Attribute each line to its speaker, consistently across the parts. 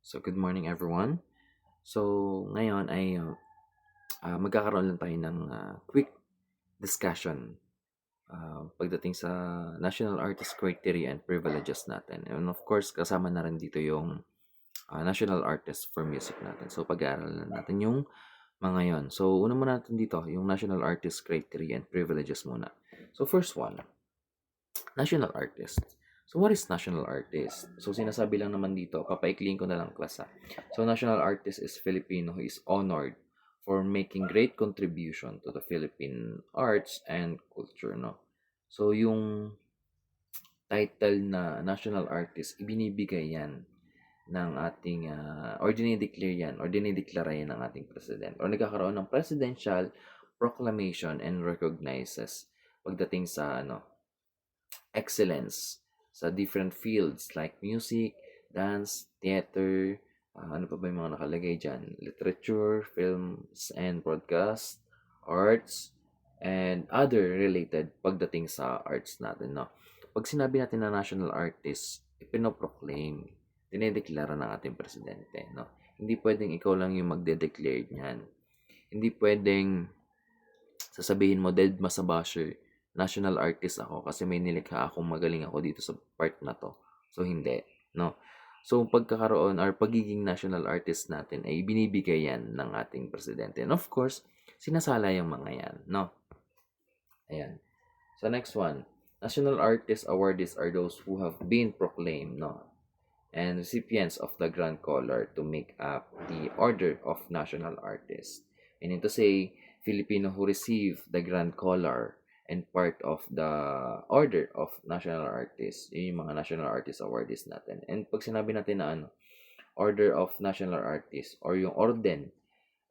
Speaker 1: So, good morning everyone. So, ngayon ay magkakaroon lang tayo ng quick discussion pagdating sa National Artist Criteria and Privileges natin. And of course, kasama na rin dito yung National Artist for Music natin. So, pag-aaralan natin yung mga yon. So, una muna natin dito, yung National Artist Criteria and Privileges muna. So, first one, National Artist. So, what is National Artist? So, sinasabi lang naman dito, papaikliin ko na lang class ha. So, National Artist is Filipino who is honored for making great contribution to the Philippine arts and culture, no? So, yung title na National Artist, ibinibigay yan ng ating, or dinideclare yan, or dinideklara yan ng ating president. Or nagkakaroon ng presidential proclamation and recognizes pagdating sa, excellence sa different fields like music, dance, theater, ano pa ba yung mga nakalagay dyan? Literature, films and broadcast, arts, and other related pagdating sa arts natin, no? Pag sinabi natin na national artist, ipinoproclaim, dinedeklara ng ating presidente, no? Hindi pwedeng ikaw lang yung magde-declare niyan. Hindi pwedeng sasabihin mo, dead sa basher, national artist ako kasi may nilikha akong magaling ako dito sa part na to. So, hindi. No? So, pagkakaroon or pagiging national artist natin ay binibigay yan ng ating presidente. And of course, sinasala yung mga yan. No? Ayan. So, next one. National Artist Awardees are those who have been proclaimed, no? And recipients of the Grand Collar to make up the Order of National Artists. Meaning to say, Filipino who receive the Grand Collar and part of the Order of National Artists. Yun yung mga National Artist Awardees natin. And pag sinabi natin na Order of National Artists or yung orden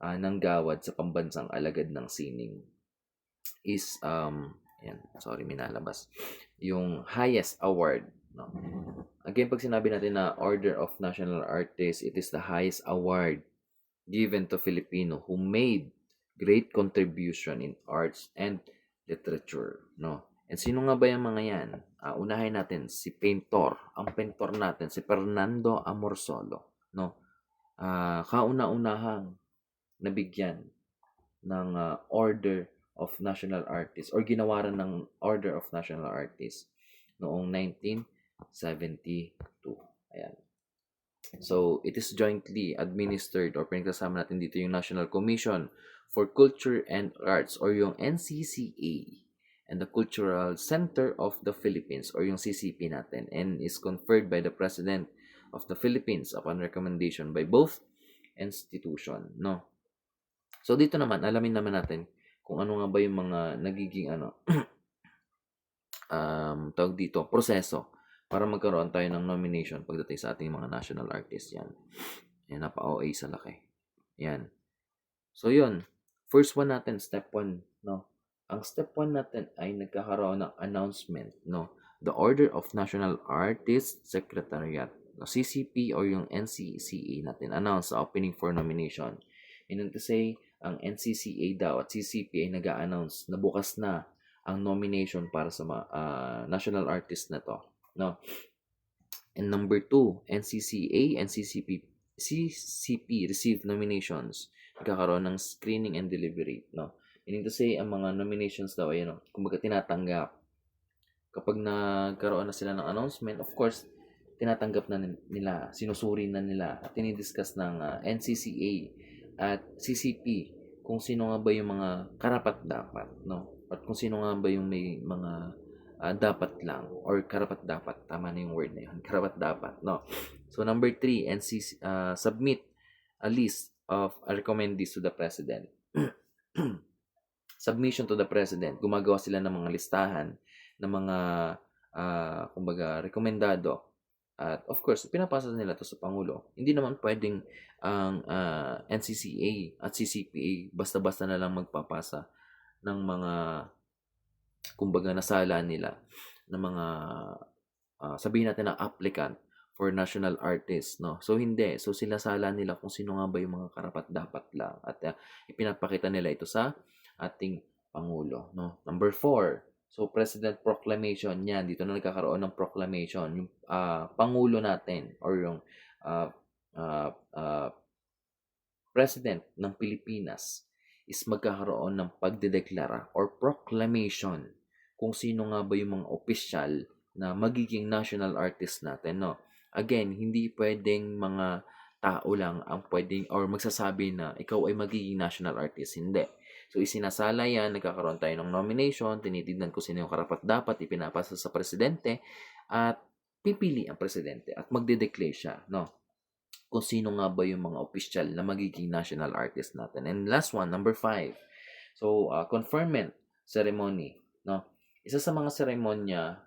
Speaker 1: ng gawad sa pambansang alagad ng sining is, yan, sorry, minalabas. Yung highest award, no? Again, pag sinabi natin na Order of National Artists, it is the highest award given to Filipino who made great contribution in arts and literature, no? And sino nga ba yung mga yan? Unahin natin si painter, ang painter natin si Fernando Amorsolo, no? Kauna-unahang nabigyan ng Order of National Artists or ginawaran ng Order of National Artists noong 1972. Ayan. So, it is jointly administered or pinagkasama natin dito yung National Commission for Culture and Arts or yung NCCA and the Cultural Center of the Philippines or yung CCP natin and is conferred by the President of the Philippines upon recommendation by both institution, no? So, dito naman, alamin naman natin kung ano nga ba yung mga nagiging tawag dito, proseso para magkaroon tayo ng nomination pagdating sa ating mga national artists yan. Yan, napa-OA sa laki. Yan. So, yun. First one natin, step 1, no? Ang step 1 natin ay nagkakaroon ng announcement, no? The Order of National Artists Secretariat, the CCP or yung NCCA natin, announce the opening for nomination. Meaning to say, ang NCCA daw at CCP ay nag-a-announce na bukas na ang nomination para sa national artist na to, no? And number 2, NCCA and CCP receive nominations. Nagkakaroon ng screening and delivery, no? Meaning to say, ang mga nominations daw ay, kumbaga tinatanggap. Kapag nagkaroon na sila ng announcement, of course, tinatanggap na nila, sinusuri na nila, at tinidiscuss ng NCCA at CCP kung sino nga ba yung mga karapat-dapat, no? At kung sino nga ba yung may mga dapat lang or karapat-dapat, tama na yung word na yun, karapat-dapat, no? So, number 3, NCC, submit a list of recommendees to the President. Submission to the President. Gumagawa sila ng mga listahan ng mga, kumbaga, rekomendado. At of course, pinapasa nila to sa Pangulo. Hindi naman pwedeng ang NCCA at CCPA basta-basta na lang magpapasa ng mga, kumbaga, nasala nila ng mga, sabihin natin na applicant for national artists, no? So, hindi. So, sila sala nila kung sino nga ba yung mga karapat-dapat lang. At ipinapakita nila ito sa ating Pangulo, no? Number 4, so President Proclamation, yan. Dito na nagkakaroon ng proclamation. Yung Pangulo natin or yung uh, uh, President ng Pilipinas is magkakaroon ng pagdedeklara or proclamation kung sino nga ba yung mga opisyal na magiging national artist natin, no? Again, hindi pwedeng mga tao lang ang pwedeng or magsasabi na ikaw ay magiging national artist. Hindi. So, isinasala yan, nagkakaroon tayo ng nomination, tinitignan ko sino yung karapat-dapat, ipinapasa sa presidente, at pipili ang presidente at magde-declare siya, no? Kung sino nga ba yung mga official na magiging national artist natin. And last one, number 5. So, conferment ceremony, no? Isa sa mga seremonya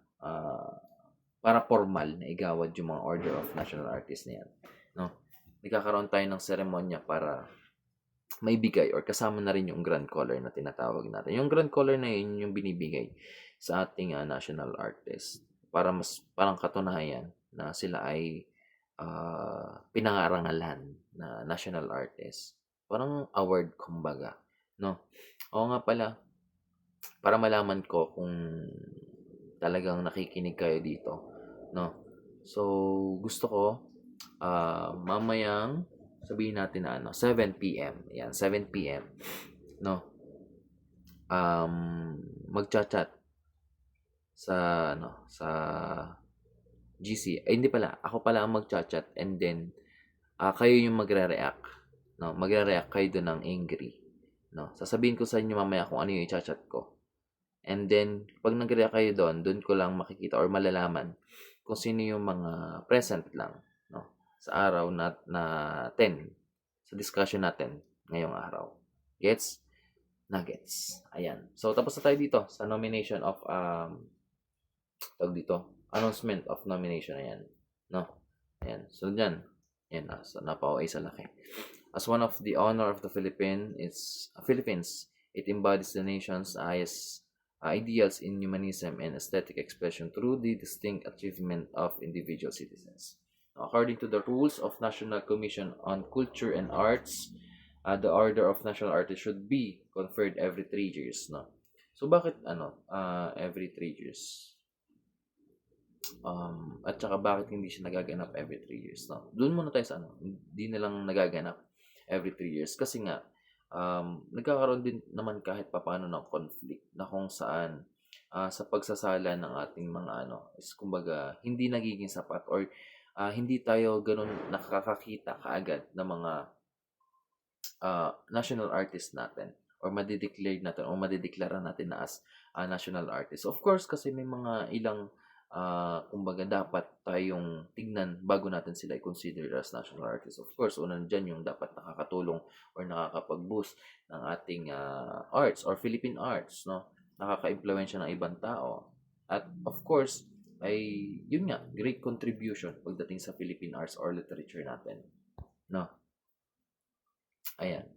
Speaker 1: para formal na igawad yung mga Order of National Artists na yan, no? Nagkakaroon tayo ng seremonya para may bigay or kasama na rin yung Grand Collar na tinatawag natin. Yung Grand Collar na yun yung binibigay sa ating national artist para mas parang katunayan na sila ay pinangarangalan na national artist. Parang award kumbaga, no? Oo nga pala, para malaman ko kung talagang nakikinig kayo dito, no? So, gusto ko mamayang sabihin natin na 7 p.m. Yan, 7 p.m. No? Magcha-chat sa sa GC. Ay, hindi pala. Ako pala ang magcha-chat and then kayo yung magre-react. No? Magre-react kayo doon ng angry. No? Sasabihin ko sa inyo mamaya kung ano yung i-chat ko. And then, pag nag-react kayo doon ko lang makikita or malalaman kung sino yung mga present lang, no? Sa araw na 10, sa discussion natin ngayong araw. Gets? Nuggets. Ayan. So, tapos na tayo dito sa nomination of, tawag dito, announcement of nomination. Ayan. No? Ayan. So, dyan. Ayan na. So, napaway sa laki. As one of the honor of the Philippines, it embodies the nation's highest ideals in humanism and aesthetic expression through the distinct achievement of individual citizens. According to the rules of National Commission on Culture and Arts, the Order of National Artists should be conferred every 3 years, no? So bakit every 3 years? At saka bakit hindi siya nagaganap every 3 years, no? Doon muna tayo sa hindi na lang nagaganap every 3 years kasi nga nagkakaroon din naman kahit papaano ng conflict na kung saan sa pagsasala ng ating mga is kumbaga hindi nagiging sapat or hindi tayo ganun nakakakita kaagad ng mga national artist natin or madideclare natin o madideklara natin na as national artist. Of course, kasi may mga ilang kumbaga dapat tayong tignan bago natin sila i-consider as national artists. Of course, unang dyan yung dapat nakakatulong or nakakapag-boost ng ating arts or Philippine arts, no? Nakaka-impluwensya ng ibang tao. At of course, ay yun nga, great contribution pagdating sa Philippine arts or literature natin, no? Ayan.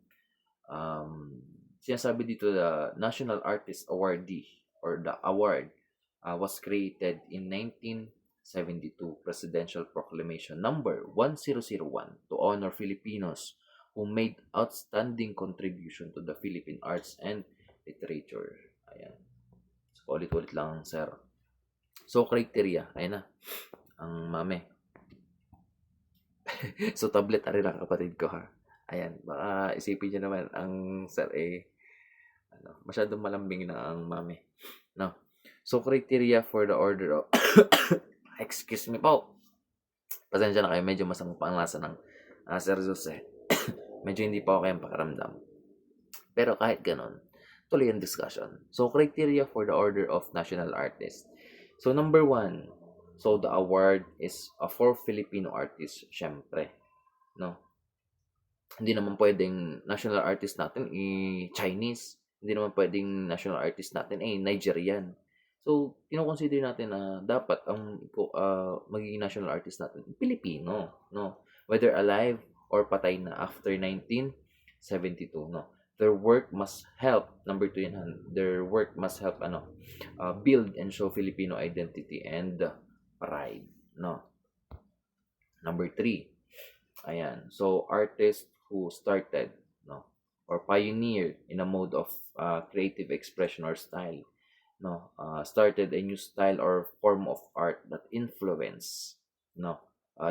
Speaker 1: Sinasabi dito the National Artist Awardee or the award was created in 1972 Presidential Proclamation number 1001 to honor Filipinos who made outstanding contribution to the Philippine arts and literature. Ayan. So, ulit-ulit lang, sir. So, criteria. Ayan na. Ang mame. So, tablet ari lang kapatid ko, ha. Ayan. Baka isipin niyo naman ang sir masyadong malambing na ang mame. No. So, criteria for the order of excuse me po. Pasensya na kayo. Medyo masama pa ang lasa ng Sir Jose. Medyo hindi pa ako kayang pakaramdam. Pero kahit ganon, tuloy ang discussion. So, criteria for the order of national artists. So, number 1. So, the award is for Filipino artists, syempre. No? Hindi naman pwedeng national artist natin Chinese. Hindi naman pwedeng national artist natin Nigerian. So, kino-consider natin na dapat ang magiging national artist natin Pilipino, no? Whether alive or patay na after 1972, no? Their work must help, number 2 yan, their work must help build and show Filipino identity and pride, no? Number 3, ayan. So, artists who started, no, or pioneered in a mode of creative expression or style, no, started a new style or form of art that influence, no,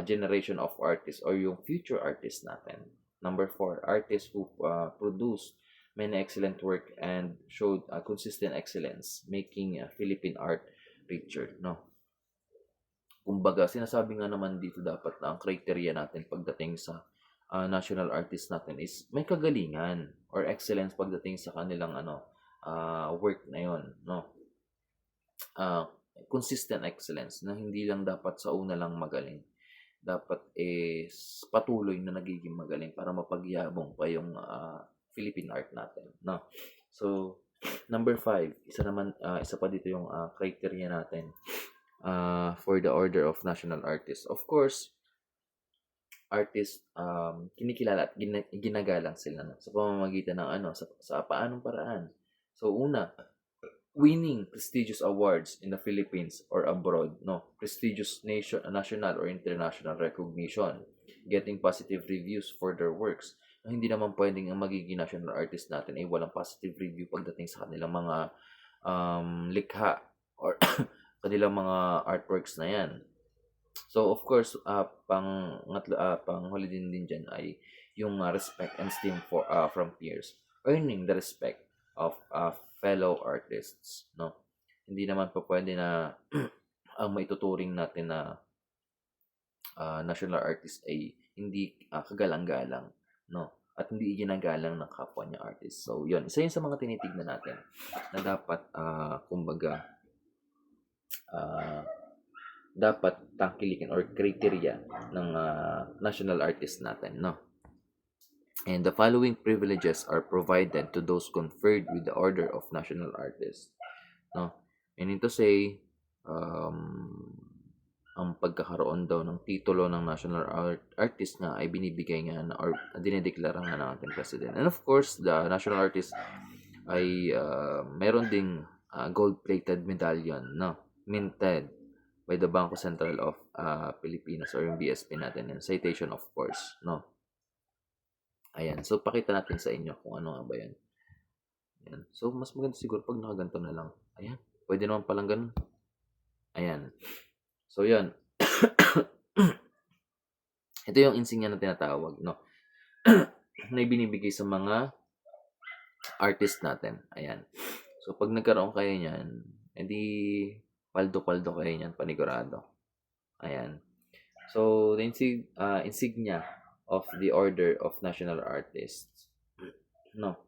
Speaker 1: generation of artists or yung future artists natin. Number 4, artists who produced many excellent work and showed consistent excellence, making Philippine art richer, no? Kumbaga, sinasabi nga naman dito dapat na ang criteria natin pagdating sa national artist natin is may kagalingan or excellence pagdating sa kanilang work na yon, no? Ah, consistent excellence na hindi lang dapat sa una lang magaling. Dapat is patuloy na nagiging magaling para mapagyabong pa yung Philippine art natin, no? So, number 5, isa pa dito yung criteria natin for the order of national artists. Of course, artist kinikilala at ginagalang sila sa pamamagitan ng sa paanong paraan. So una, winning prestigious awards in the Philippines or abroad, no? Prestigious national or international recognition, getting positive reviews for their works. No, hindi naman pwedeng ang magiging national artist natin ay walang positive review pagdating sa kanilang mga likha or kanilang mga artworks na yan. So of course, panghuli din dyan ay yung respect and esteem from peers, earning the respect of fellow artists, no? Hindi naman pa pwede na ang maituturing natin na national artist ay hindi kagalang-galang, no? At hindi ginagalang ng kapwa niya artist. So, yun. Isa yun sa mga tinitignan natin na dapat, kumbaga, dapat tangkilikin or criteria ng national artist natin, no? And the following privileges are provided to those conferred with the Order of National Artists, no? Meaning to say, ang pagkakaroon daw ng titulo ng national artist nga ay binibigay nga na or dinedeklara nga ng ating president. And of course, the national artist ay meron ding gold-plated medallion, no? Minted by the Bangko Sentral of Pilipinas or yung BSP natin. And citation of course, no? Ayan. So, pakita natin sa inyo kung ano nga ba yan. Ayan. So, mas maganda siguro pag nakaganto na lang. Ayan. Pwede naman palang ganun. Ayan. So, yan. Ito yung insignia na tinatawag, no? Na ibinibigay sa mga artist natin. Ayan. So, pag nagkaroon kayo niyan, edi paldo-paldo kayo niyan, panigurado. Ayan. So, the insignia of the Order of National Artists, no,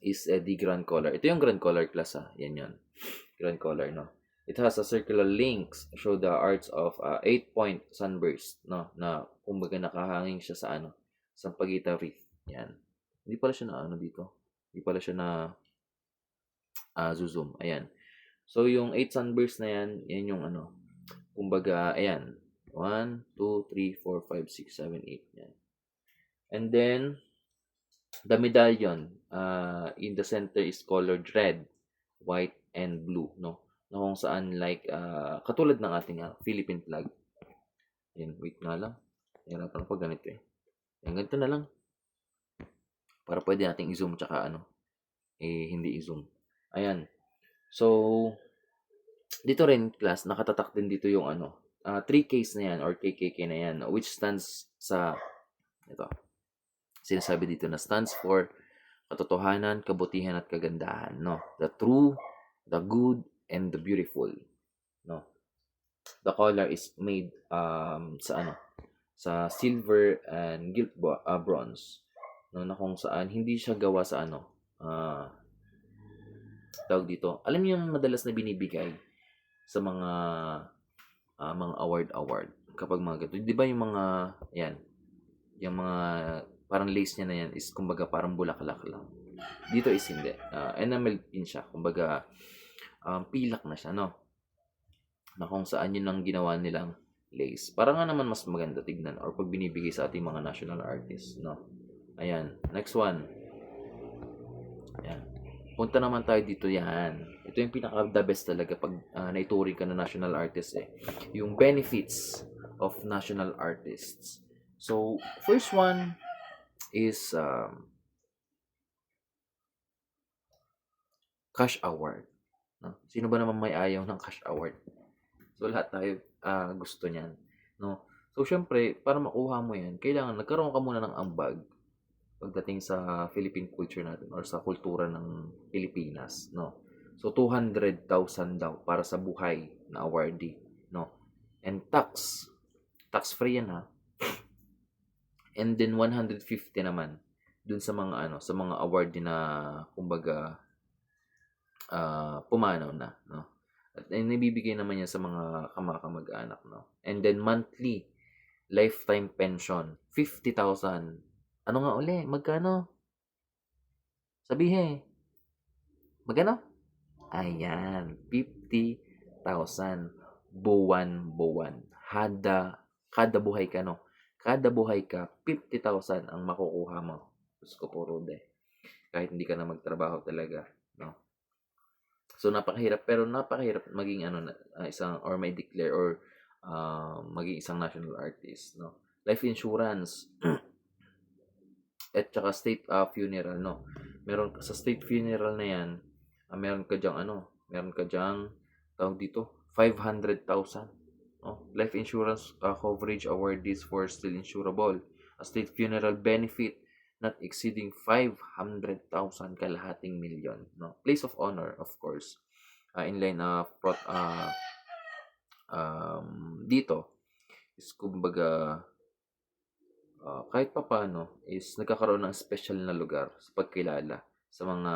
Speaker 1: is the Grand Collar. Ito yung Grand Collar class, yan yun. Grand Collar, no. It has a circular links show the arts of 8-point sunburst, no, na kumbaga nakahanging siya sa sa Sampaguita Reef. Yan. Hindi pala siya na dito. Hindi pala siya na zoom. Ayan. So yung 8 sunburst na yan yung kumbaga, ayan. 1, 2, 3, 4, 5, 6, 7, 8. Yan. And then, the medallion in the center is colored red, white, and blue, no? Na kung saan like, katulad ng ating Philippine flag. Yan, wait nga lang. Hirapan pa ganito eh. Yan, ganito na lang. Para pwede nating i-zoom tsaka hindi i-zoom. Ayan. So, dito rin, class, nakatatak din dito yung 3Ks na yan or KKK na yan, which stands sa sinasabi dito na stands for katotohanan, kabutihan at kagandahan, no? The true, the good, and the beautiful, no? The collar is made sa silver and gilt bronze, no, na kung saan hindi siya gawa sa tawag dito. Alam niyo yung madalas na binibigay sa mga award kapag mga ganito. Di ba yung mga yan, yung mga parang lace niya na yan is kumbaga parang bulaklak lang. Dito is hindi. Enamel din siya. Kumbaga pilak na siya, no? Na kung saan yun ang ginawa nilang lace. Para nga naman mas maganda tignan or pag binibigay sa ating mga national artists, no? Ayan. Next one. Ayan. Punta naman tayo dito, yan. Ito yung pinaka-the best talaga pag naituring ka na national artist eh. Yung benefits of national artists. So, first one is cash award. No? Sino ba naman may ayaw ng cash award? So, lahat tayo gusto niyan. No? So, So, siyempre, para makuha mo yan, kailangan nagkaroon ka muna ng ambag pagdating sa Philippine culture natin or sa kultura ng Pilipinas, no? So, 200,000 daw para sa buhay na awardee, no? And tax-free yan ha. And then 150 naman dun sa mga sa mga awardee na kumbaga pumanaw na, no? At nabibigay naman yan sa mga kamag-anak, no? And then monthly lifetime pension, 50,000. Ano nga uli? Magkano? Sabihin. Magkano? Ayan, 50,000 buwan-buwan. Kada buhay ka, no? Kada buhay ka, 50,000 ang makukuha mo. Diyos ko po, Rode. Kahit hindi ka na magtrabaho talaga, no? So, napakahirap. Pero napakahirap maging isang, or may declare, or maging isang national artist, no? Life insurance, at saka state funeral, no? Meron sa state funeral na yan, meron ka diyang tawag dito, 500,000, no? Life insurance coverage awardees for still insurable. A state funeral benefit not exceeding 500,000, kalahating milyon, no? Place of honor, of course, in line dito is kumbaga kahit papaano is nagkakaroon ng special na lugar sa pagkilala sa mga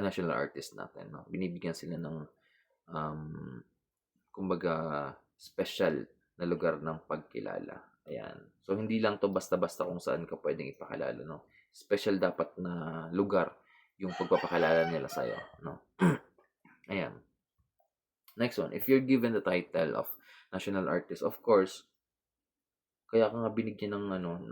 Speaker 1: national artist natin, no? Binibigyan sila ng kumbaga special na lugar ng pagkilala. Ayan. So, hindi lang to basta-basta kung saan ka pwedeng ipakilala, no? Special dapat na lugar yung pagpapakilala nila sa'yo, no? Ayan. Next one. If you're given the title of national artist, of course, kaya ka nga binigyan ng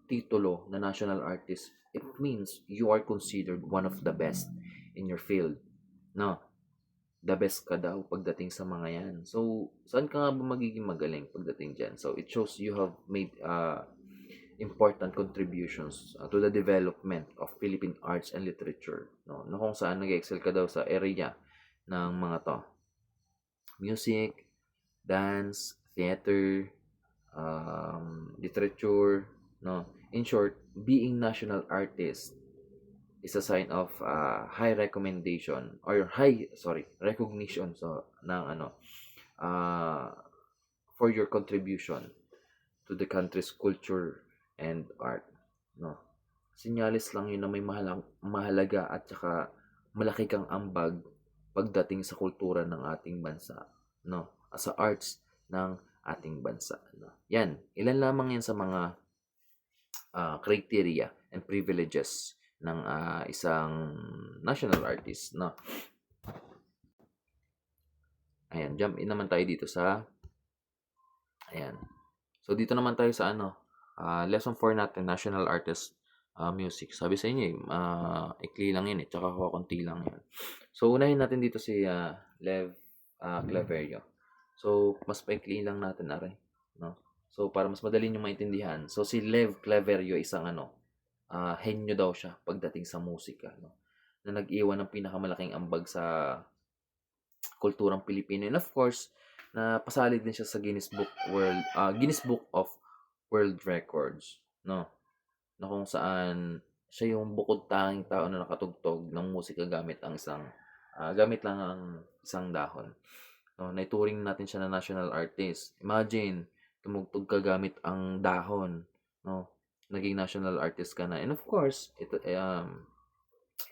Speaker 1: titulo na national artist, it means you are considered one of the best in your field, no? The best ka daw pagdating sa mga yan. So, saan ka nga ba magiging magaling pagdating dyan? So, it shows you have made important contributions to the development of Philippine arts and literature, no? Na kung saan nag-excel ka daw sa area ng mga to. Music, dance, theater, literature, no? In short, being national artist is a sign of high recommendation or recognition ng for your contribution to the country's culture and art, no? Sinyalis lang yun na may mahalaga at saka malaki kang ambag pagdating sa kultura ng ating bansa, no? Sa arts ng ating bansa, no? Yan, ilan lamang yan sa mga criteria and privileges ng isang national artist, no? Ayan, jump in naman tayo dito sa ayan. So dito naman tayo sa lesson 4 natin, national artist music. Sabi sa inyo, ikli lang yun tsaka konti lang yan. So unahin natin dito si Lev Claverio. So mas paikli lang natin no? So para mas madali nyo maintindihan. So si Lev Claverio isang henyo daw siya pagdating sa musika, no? Na nag-iwan ng pinakamalaking ambag sa kulturang Pilipino. And of course, na pasalig din siya sa Guinness Book of World Records, no? Na kung saan siya yung bukod tanging tao na nakatugtog ng musika gamit lang ang isang dahon. No, naituring natin siya na national artist. Imagine, tumugtog ka gamit ang dahon, no? Naging national artist ka na. And of course, ito isa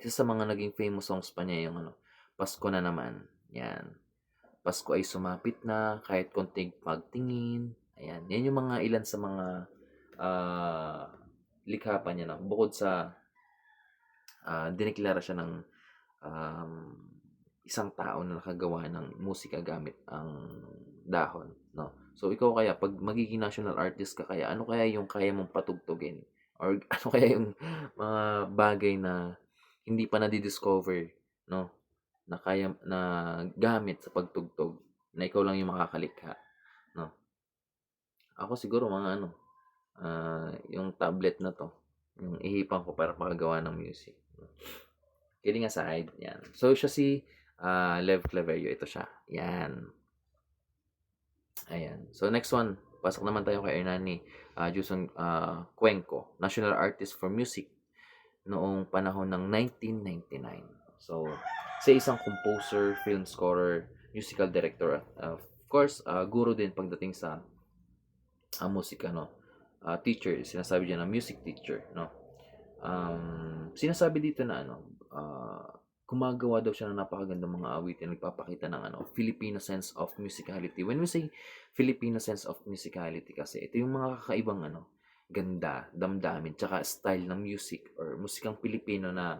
Speaker 1: sa mga naging famous songs pa niya yung Pasko na naman. Yan. Pasko ay sumapit na, kahit konting pagtingin. Ayan. Yan yung mga ilan sa mga likha pa niya na. Bukod sa diniklara siya ng isang tao na nakagawa ng musika gamit ang dahon, no? So, ikaw kaya, pag magiging national artist ka kaya, ano kaya yung kaya mong patugtugin? Or ano kaya yung mga bagay na hindi pa nadidiscover, no? Na kaya na gamit sa pagtugtog, na ikaw lang yung makakalikha, no? Ako siguro mga yung tablet na to, yung ihipan ko para makagawa ng music. Kidding aside, yan. So, siya si Lev Claverio. Ito siya. Yan. Ayan. So next one, pasok naman tayo kay Hernani Jason Cuenco, national artist for music noong panahon ng 1999. So, sa isang composer, film scorer, musical director, of course, guro din pagdating sa musika, no? Teacher, sinasabi diyan na music teacher, no? Sinasabi dito na gumagawa daw siya ng napakagandang mga awitin, nagpapakita ng Filipino sense of musicality. When we say Filipino sense of musicality kasi, ito yung mga kakaibang ganda, damdamin, tsaka style ng music or musikang Pilipino na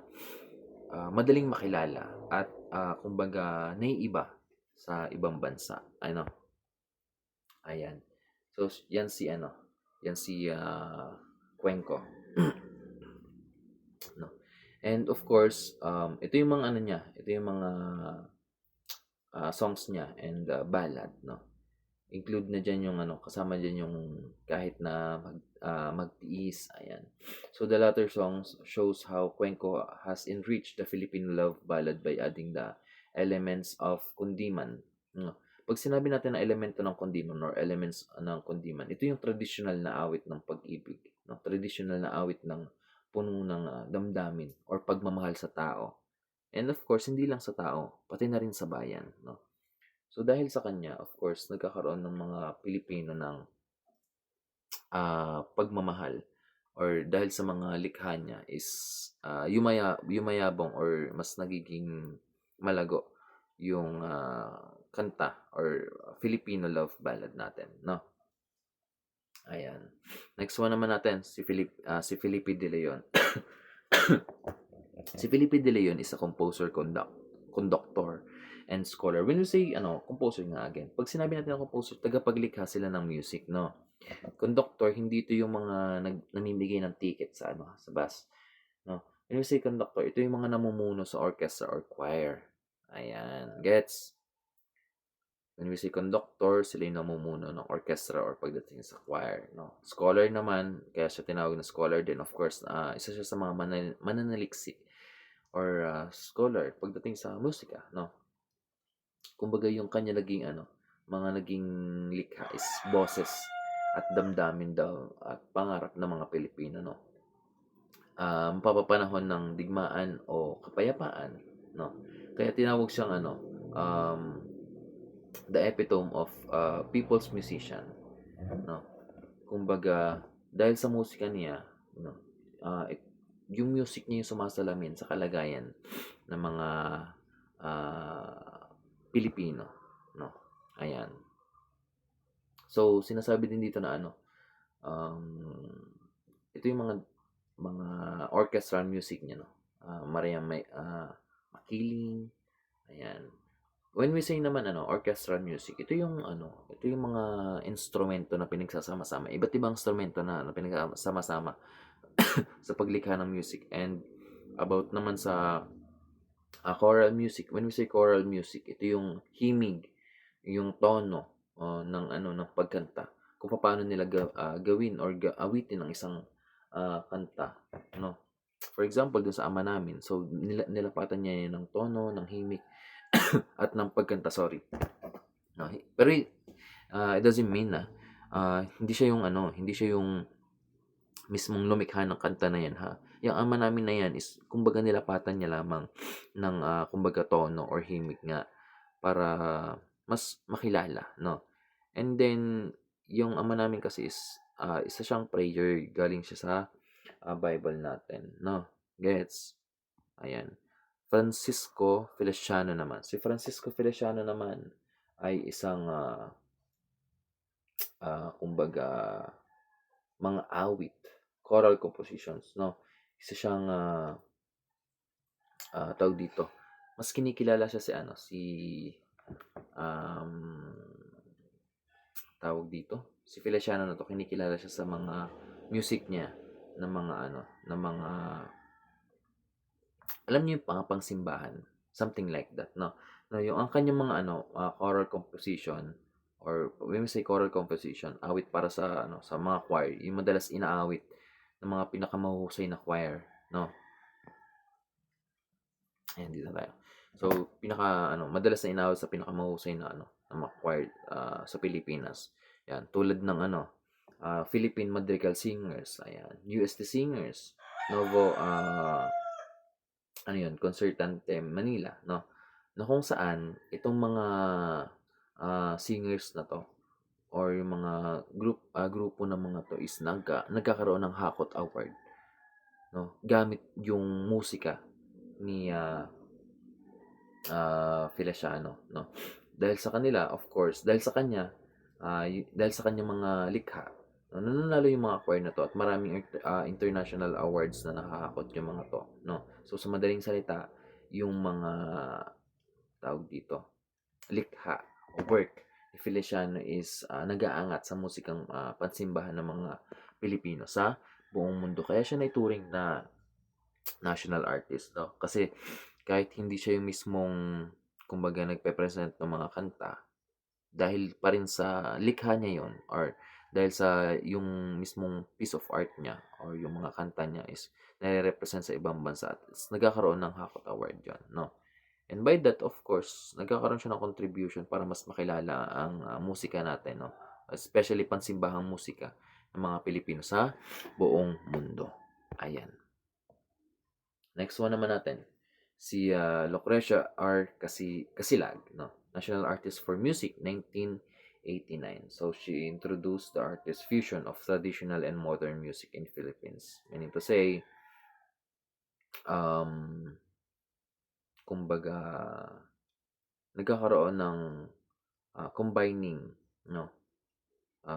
Speaker 1: madaling makilala at kumbaga naiiba sa ibang bansa. Ayan. So, yan si Cuenco. No. And of course, ito yung mga ito yung mga songs niya and ballad, no. Include na diyan yung kasama diyan yung kahit na magtiis, ayan. So the latter songs shows how Cuenco has enriched the Filipino love ballad by adding the elements of kundiman. No. Pag sinabi natin na elemento ng kundiman or elements ng kundiman, ito yung traditional na awit ng pag-ibig, no? Traditional na awit ng puno ng damdamin or pagmamahal sa tao. And of course, hindi lang sa tao, pati na rin sa bayan, no? So dahil sa kanya, of course, nagkakaroon ng mga Pilipino ng pagmamahal or dahil sa mga likha niya is yumayabong or mas nagiging malago yung kanta or Filipino love ballad natin, no? Ayan. Next one naman natin si Felipe De Leon. Si Felipe De Leon is a composer, conductor, and scholar. When we say composer nga again, pag sinabi natin na composer, tagapaglikha sila ng music, no? Conductor, hindi ito yung mga namimigay ng ticket sa sa bus, no? When we say conductor, ito yung mga namumuno sa orchestra or choir. Ayan, gets? When we say conductor, sila yung namumuno ng orchestra or pagdating sa choir, no? Scholar naman, kaya siya tinawag na scholar din, of course, isa siya sa mga mananaliksik or scholar pagdating sa musika, no? Kumbaga yung kanya naging mga naging likha is boses at damdamin daw at pangarap ng mga Pilipino, no? Mapapapanahon ng digmaan o kapayapaan, no? Kaya tinawag siyang the epitome of people's musician, no? Kumbaga dahil sa musika niya, no, yung music niya yung sumasalamin sa kalagayan ng mga Pilipino, no? Ayan. So sinasabi din dito na ito yung mga orchestral music niya, no? Makiling, ayan. When we say naman orchestral music, ito yung mga instrumento na pinagsasama-sama, iba't ibang instrumento na pinagsama-sama sa paglikha ng music. And about naman sa choral music, when we say choral music, ito yung himig, yung tono ng pagkanta, kung paano nila gawin or awitin ng isang kanta, no? For example, dun sa Ama Namin, so nilapatan niya yun ng tono, ng himig, at ng pagkanta, sorry. No, pero it doesn't mean na hindi siya yung mismong lumikha ng kanta na yan, ha. Yung Ama Namin na yan is kumbaga nilapatan niya lamang ng kumbaga tono or himig nga para mas makilala, no. And then yung Ama Namin kasi is isa siyang prayer, galing siya sa Bible natin, no. Gets? Ayan. Francisco Feliciano naman. Si Francisco Feliciano naman ay isang kumbaga mga awit, choral compositions, no. Isa siyang tawag dito. Mas kinikilala siya si tawag dito. Si Feliciano na to, kinikilala siya sa mga music niya ng mga ng mga alam niyo yung pangsimbahan, something like that, no. No, yung ang kanyang mga choral composition or when we say choral composition, awit para sa sa mga choir, yung madalas inaawit ng mga pinakamahuhusay na choir, no. Ayan, dito tayo. So, madalas na inaawit sa pinakamahusay na na acquired sa Pilipinas. Yan, tulad ng Philippine Madrigal Singers, ayan, UST Singers, Novo, Concertante Manila, no? Na kung saan itong mga singers na to or yung mga grupo ng mga to is nagkakaroon ng Hakot Award, no? Gamit yung musika ni Feliciano, no? Dahil sa kanila, of course, dahil sa kanya, dahil sa kanyang mga likha, no, nananalo yung mga choir na to at maraming international awards na nakahakot yung mga to, no? So sa madaling salita, yung mga tawag dito, likha o work ni Feliciano is nag-aangat sa musikang pansimbahan ng mga Pilipino sa buong mundo. Kaya siya naituring na national artist, no? Kasi kahit hindi siya yung mismong kumbaga nagpe-present ng mga kanta, dahil pa rin sa likha niya yon or dahil sa yung mismong piece of art niya or yung mga kanta niya is nare-represent sa ibang bansa at nagkakaroon ng Hakot Award yon, no? And by that, of course, nagkakaroon siya ng contribution para mas makilala ang musika natin, no? Especially pansimbahang musika ng mga Pilipino sa buong mundo. Ayan. Next one naman natin, si Lucrecia R. Casilag, no? National Artist for Music, 1989. So, she introduced the artist fusion of traditional and modern music in Philippines. Meaning to say, kumbaga, nagkakaroon ng combining, no?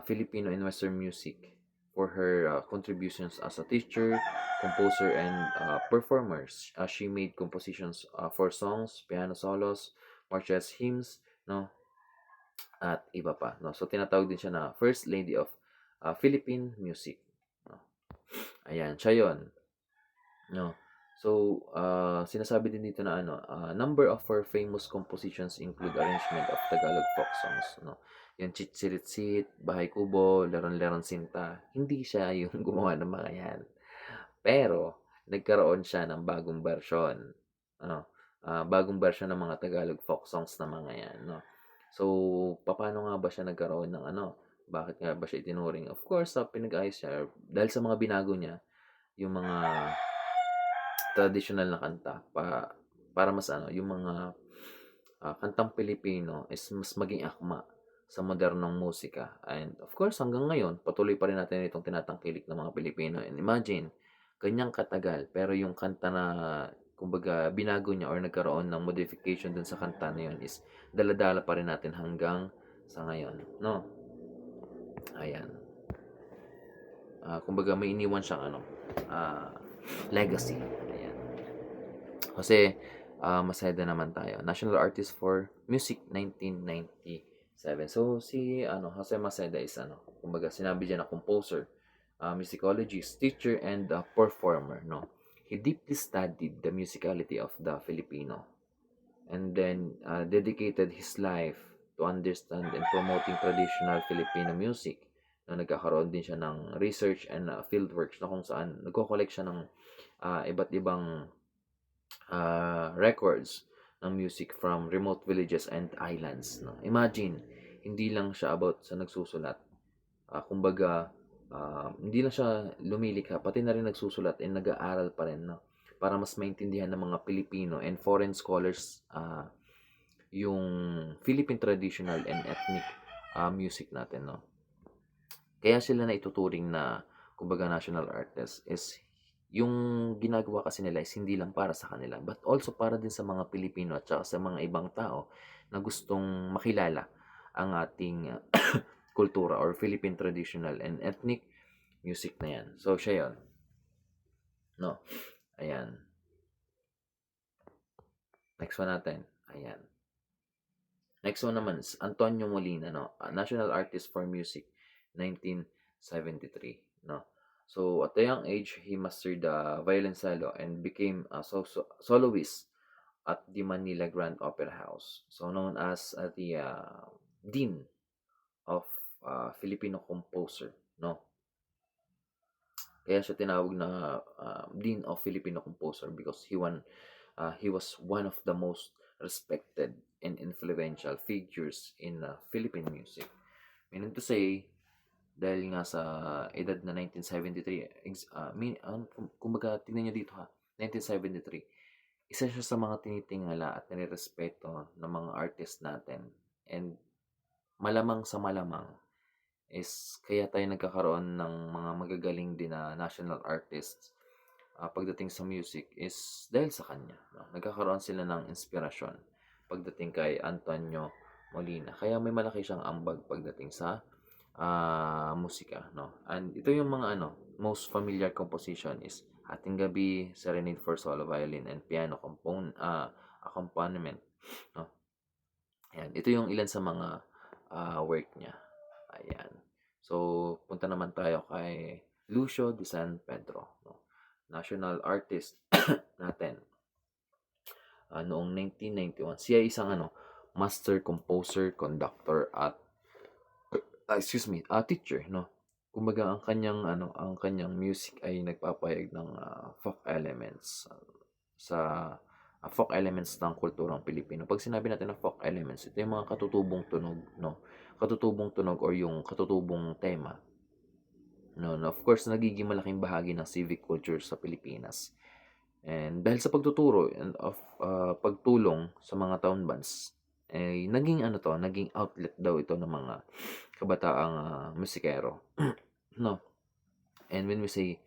Speaker 1: Filipino and Western music for her contributions as a teacher, composer, and performers. She made compositions for songs, piano solos, marches, hymns, no, at iba pa, no. So tinatawag din siya na First Lady of Philippine Music, no. Ayan, siya 'yon, no. So sinasabi din dito na number of her famous compositions include arrangement of Tagalog folk songs, no. Yung Chitsiritsit, Bahay Kubo, Leron-Leron Sinta, hindi siya yung gumawa ng mga yan. Pero, nagkaroon siya ng bagong bersyon. Bagong bersyon ng mga Tagalog folk songs na mga yan, no? So, paano nga ba siya nagkaroon ng bakit nga ba siya itinuring? Of course, pinag-ayos siya dahil sa mga binago niya, yung mga traditional na kanta para mas yung mga kantang Pilipino is mas maging akma sa modernong musika. And of course, hanggang ngayon, patuloy pa rin natin itong tinatangkilik ng mga Pilipino. And imagine, ganyang katagal, pero yung kanta na, kumbaga, binago niya or nagkaroon ng modification dun sa kanta na yun is daladala pa rin natin hanggang sa ngayon. No? Ayan. Kumbaga, may iniwan siyang legacy. Ayan. Kasi, masayada naman tayo. National Artist for Music, 1997. So, si Jose Maceda is kumbaga, sinabi dyan na composer, musicologist, teacher, and performer, no? He deeply studied the musicality of the Filipino and then dedicated his life to understand and promoting traditional Filipino music. Nagkakaroon din siya ng research and field works na kung saan nagko-collect siya ng iba't ibang records ng music from remote villages and islands, no? Imagine, hindi lang siya about sa nagsusulat. Kumbaga, hindi lang siya lumilikha, pati na rin nagsusulat and nag-aaral pa rin, no? Para mas maintindihan ng mga Pilipino and foreign scholars yung Philippine traditional and ethnic music natin, no? Kaya sila na ituturing na, kumbaga, national artist is yung ginagawa kasi nila is hindi lang para sa kanila but also para din sa mga Pilipino at saka sa mga ibang tao na gustong makilala ang ating kultura or Philippine traditional and ethnic music na yan. So, siya yun. No? Ayan. Next one natin. Ayan. Next one naman is Antonio Molina, no? National Artist for Music, 1973, no? So, at a young age, he mastered the violoncelo and became a soloist at the Manila Grand Opera House. So, known as the Dean of Filipino Composer, no? Kaya siya tinawag na Dean of Filipino Composer because he was one of the most respected and influential figures in Philippine music. Meaning to say, dahil nga sa edad na 1973, kumbaga, tingnan nyo dito ha, 1973, isa siya sa mga tinitingala at nirerespeto ng mga artist natin. And malamang sa malamang is kaya tayo nagkakaroon ng mga magagaling din na national artists pagdating sa music is dahil sa kanya. No? Nagkakaroon sila ng inspirasyon pagdating kay Antonio Molina. Kaya may malaki siyang ambag pagdating sa musika. No? And ito yung mga most familiar composition is Hating Gabi, Serenade for Solo Violin and Piano Accompaniment. No? Ayan. Ito yung ilan sa mga work niya. Ayan. So, punta naman tayo kay Lucio de San Pedro. No? National artist natin. Noong 1991. Siya isang master composer, conductor at teacher, no. Kumbaga ang kanyang music ay nagpapahayag ng folk elements sa folk elements ng kulturang Pilipino. Pag sinabi natin na folk elements, ito yung mga katutubong tunog, no. Katutubong tunog or yung katutubong tema. No, of course, nagiging malaking bahagi ng civic culture sa Pilipinas. And dahil sa pagtuturo and of pagtulong sa mga town bands, naging naging outlet daw ito ng mga kabataang musikero. No. And when we say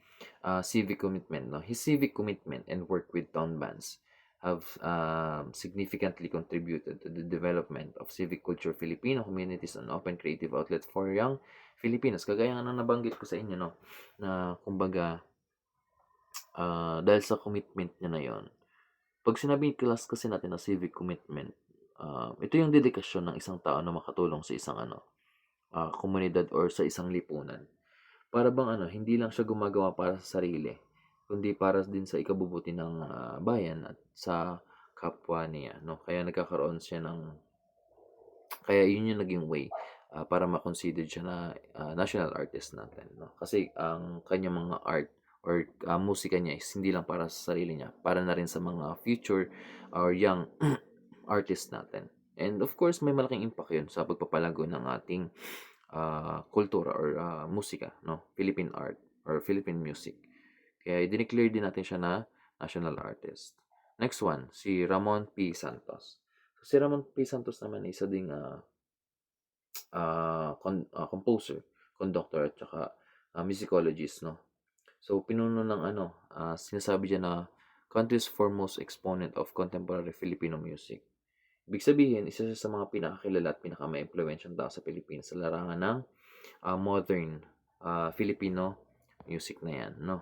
Speaker 1: civic commitment, no, his civic commitment and work with town bands have significantly contributed to the development of civic culture Filipino communities and open creative outlet for young Filipinos. Kagaya nga nabanggit ko sa inyo, no, na kumbaga dahil sa commitment niya na yon. Pag sinabi class kasi natin na civic commitment, ito yung dedikasyon ng isang tao na makatulong sa isang komunidad or sa isang lipunan. Para bang hindi lang siya gumagawa para sa sarili, kundi para din sa ikabubuti ng bayan at sa kapwa niya, no? Kaya nagkakaroon siya kaya yun yung naging way para ma-consider siya na national artist natin, no? Kasi ang kanyang mga art or musika niya is hindi lang para sa sarili niya, para na rin sa mga future or young artist natin. And of course, may malaking impact yun sa pagpapalago ng ating kultura or musika, no? Philippine art or Philippine music. Kaya dineclare din natin siya na national artist. Next one, si Ramon P. Santos. So, si Ramon P. Santos naman isa ding composer, conductor at saka musicologist, no? So, pinuno ng sinasabi dyan na country's foremost exponent of contemporary Filipino music. Ibig sabihin, isa siya sa mga pinakakilala at pinaka-ma-impluensyang tao sa Pilipinas sa larangan ng modern Filipino music na yan, no?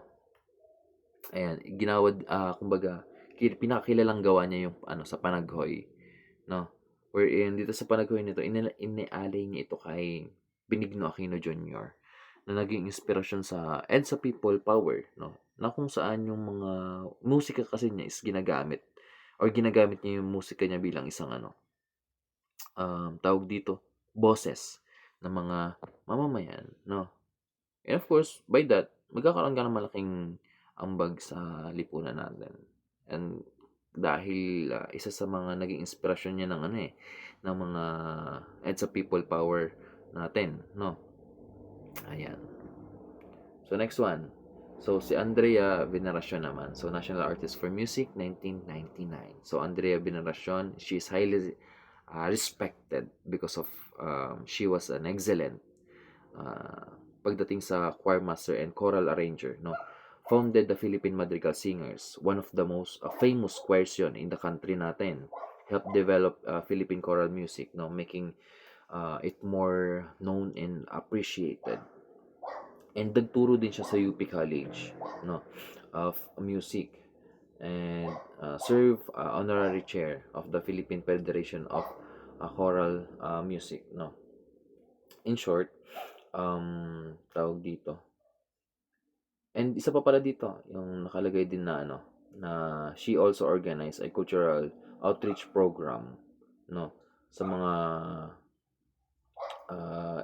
Speaker 1: Ayan, kumbaga, pinakakilalang gawa niya yung sa Panaghoy, no? Wherein dito sa Panaghoy nito, inialay niya ito kay Benigno Aquino Jr. na naging inspirasyon sa EDSA People Power, no? Na kung saan yung mga musika kasi niya is ginagamit niya yung musika niya bilang isang tawag dito, boses ng mga mamamayan, no? And of course, by that, magkakaroon ka ng malaking ambag sa lipunan natin. And dahil isa sa mga naging inspirasyon niya ng ng mga EDSA People Power natin, no? Ayan. So, next one. So, si Andrea Veneracion naman. So, National Artist for Music, 1999. So, Andrea Veneracion, she is highly respected because of she was an excellent pagdating sa choir master and choral arranger, no? Founded the Philippine Madrigal Singers, one of the most famous choirs yun in the country natin. Helped develop Philippine choral music, no, making it more known and appreciated. And nagturo din siya sa UP College, no, of music, and serve honorary chair of the Philippine Federation of Choral Music, no. In short, tawag dito. And isa pa pala dito, yung nakalagay din na na she also organized a cultural outreach program, no, sa mga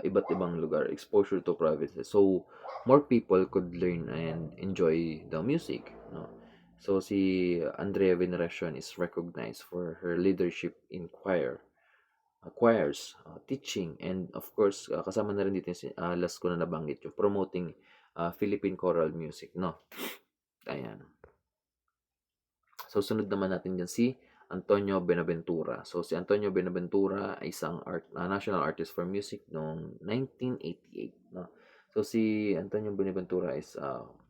Speaker 1: iba't ibang lugar, exposure to provinces. So, more people could learn and enjoy the music, no. So si Andrea Veneracion is recognized for her leadership in choirs, teaching, and of course, kasama na rin dito yung last ko na nabanggit, yung promoting Philippine choral music, no? Ayan. So, sunod naman natin dyan si Antonio Benaventura. So, si Antonio Benaventura ay isang national artist for music noong 1988. No? So, si Antonio Benaventura is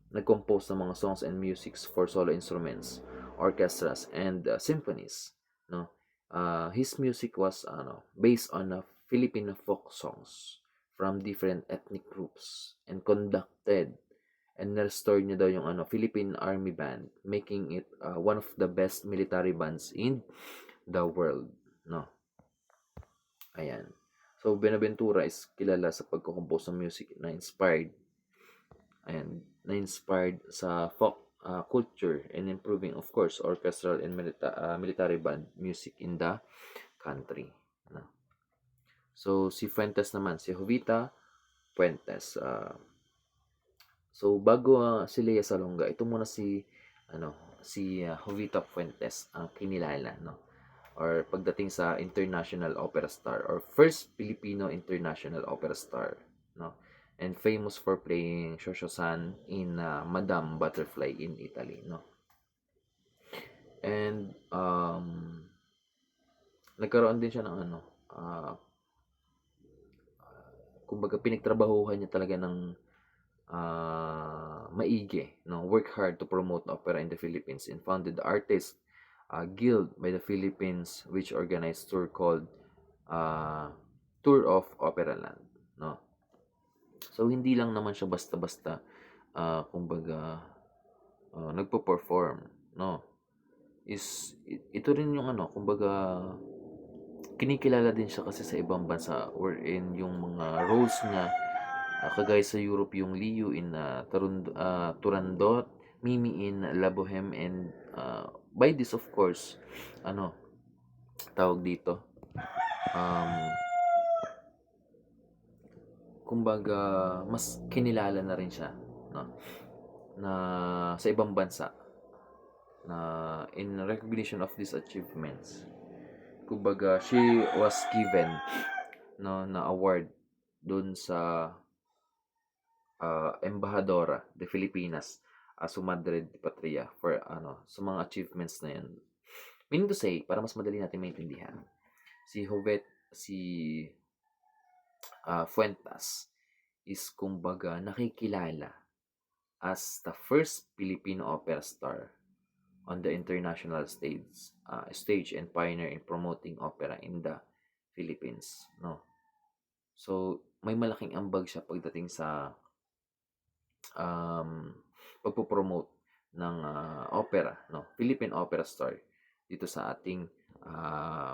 Speaker 1: nag-compose ng mga songs and musics for solo instruments, orchestras, and symphonies. No? His music was based on Filipino folk songs from different ethnic groups and conducted and na-restore niya daw yung Philippine Army Band, making it one of the best military bands in the world, no. Ayan. So Benaventura is kilala sa pagko-compose ng music na inspired sa folk culture and improving, of course, orchestral and military band music in the country, no. So si Fuentes naman, si Jovita Fuentes, so bago si Lea Salonga, ito muna si Jovita Fuentes ang kinilala, no, or pagdating sa international opera star or first Filipino international opera star, no, and famous for playing Shosho-san in Madame Butterfly in Italy, no. And nagkaroon din siya ng kumbaga pinagtrabahuhan niya talaga ng maigi, no, work hard to promote opera in the Philippines and founded the Artist Guild by the Philippines, which organized tour called Tour of Operaland, no. So hindi lang naman siya basta-basta kumbaga nagpo-perform, no. Ito rin yung kumbaga kinikilala din siya kasi sa ibang bansa wherein yung mga roles niya kagaya sa Europe yung Liu in Turandot, Mimi in La Boheme, and by this of course, tawag dito, kumbaga mas kinilala na rin siya, no, na sa ibang bansa na in recognition of these achievements. Kumbaga she was given na award doon sa Embajadora de Filipinas sa Madrid Patria for sa mga achievements na yan. Meaning to say, para mas madali natin maintindihan, si Fuentes is kumbaga nakikilala as the first Filipino opera star on the international stage and pioneer in promoting opera in the Philippines, no. So may malaking ambag siya pagdating sa pagpo-promote ng opera, no, Philippine opera star dito sa ating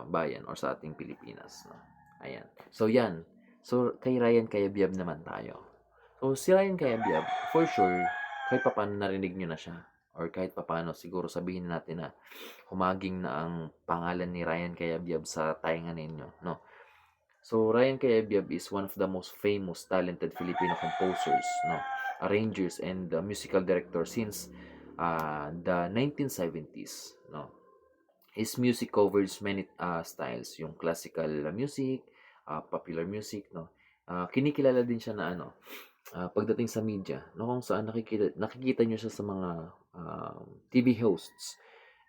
Speaker 1: bayan or sa ating Pilipinas, no. Ayan. So yan. So kay Ryan Cayabyab naman tayo. So si Ryan Cayabyab, for sure, kahit papaano narinig nyo na siya or kahit papaano siguro sabihin natin na humaging na ang pangalan ni Ryan Cayabyab sa tainga ninyo, no. So Ryan Cayabyab is one of the most famous talented Filipino composers, no, arrangers and musical director since the 1970s, no. His music covers many styles, yung classical music, popular music, no. Kinikilala din siya na pagdating sa media, no, kung saan nakikita niyo siya sa mga TV hosts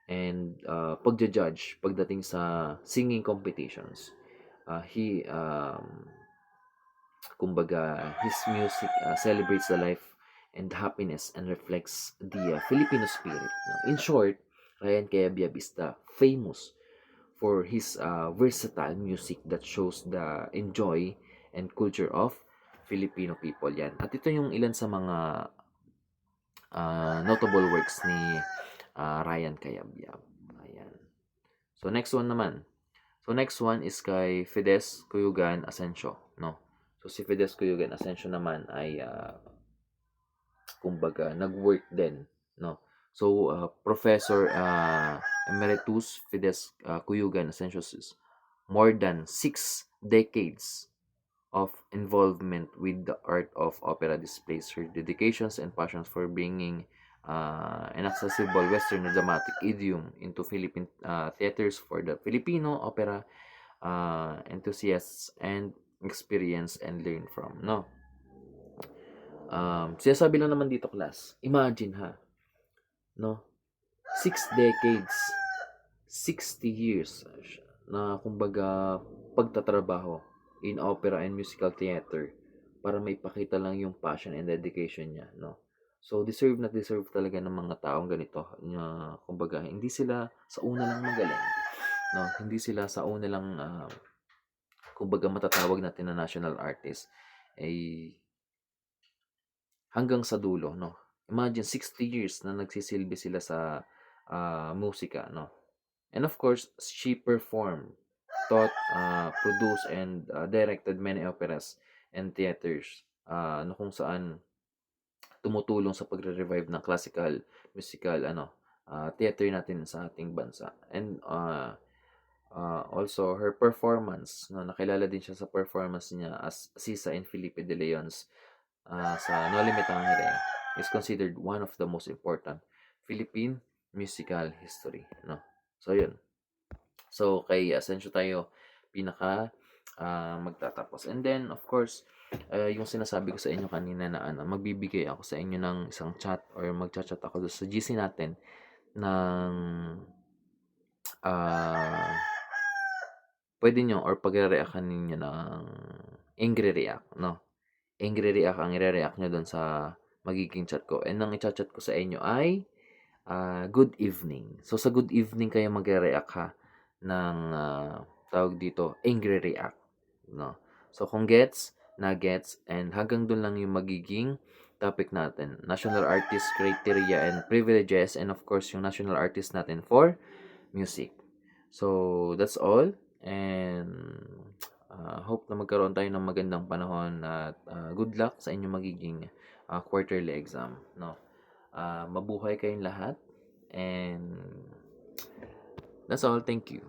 Speaker 1: and pagja-judge pagdating sa singing competitions. He kumbaga his music celebrates the life and happiness and reflects the Filipino spirit, no? In short, Ryan Cayabyab is the famous for his versatile music that shows the enjoy and culture of Filipino people. Yan. At ito yung ilan sa mga notable works ni Ryan Cayabyab. Ayan. So next one naman. So next one is kay Fides Cuyugan Asensio, no. So si Fides Cuyugan Asensio naman ay kumbaga nag-work din, no. So Professor Emeritus Fides Cuyugan Asensio is more than 6 decades of involvement with the art of opera displays her dedications and passions for bringing inaccessible Western dramatic idiom into Philippine theaters for the Filipino opera enthusiasts and experience and learn from, no? Sinasabi lang naman dito, class, imagine ha, no? 6 decades, 60 years na kumbaga pagtatrabaho in opera and musical theater para maipakita lang yung passion and dedication niya, no? So, deserve na deserve talaga ng mga taong ganito na kumbaga hindi sila sa una lang magaling, no? Hindi sila sa una lang kumbaga matatawag natin na national artist ay hanggang sa dulo, no? Imagine 60 years na nagsisilbi sila sa musika, no? And of course, she performed, taught, produced, and directed many operas and theaters na kung saan tumutulong sa pagre-revive ng classical musical theater natin sa ating bansa. And also her performance, no, nakilala din siya sa performance niya as Sisa in Felipe de Leon's sa No Limit ang Tangere is considered one of the most important Philippine musical history, no? So yun. So kay Asensio tayo pinaka magtatapos. And then of course, yung sinasabi ko sa inyo kanina na magbibigay ako sa inyo ng isang chat or magcha-chat ako sa GC natin ng pwede nyo or pagre-reactan ninyo ng angry react, no? Angry react ang i-react nyo dun sa magiging chat ko. And ang i-chat ko sa inyo ay good evening. So sa good evening kayo magre-react ha ng tawag dito, angry react, no? So kung gets, na gets, and hanggang dun lang yung magiging topic natin. National artist criteria and privileges, and of course yung national artist natin for music. So that's all, and hope na magkaroon tayo ng magandang panahon at good luck sa inyong magiging quarterly exam, no? Mabuhay kayong lahat, and that's all. Thank you.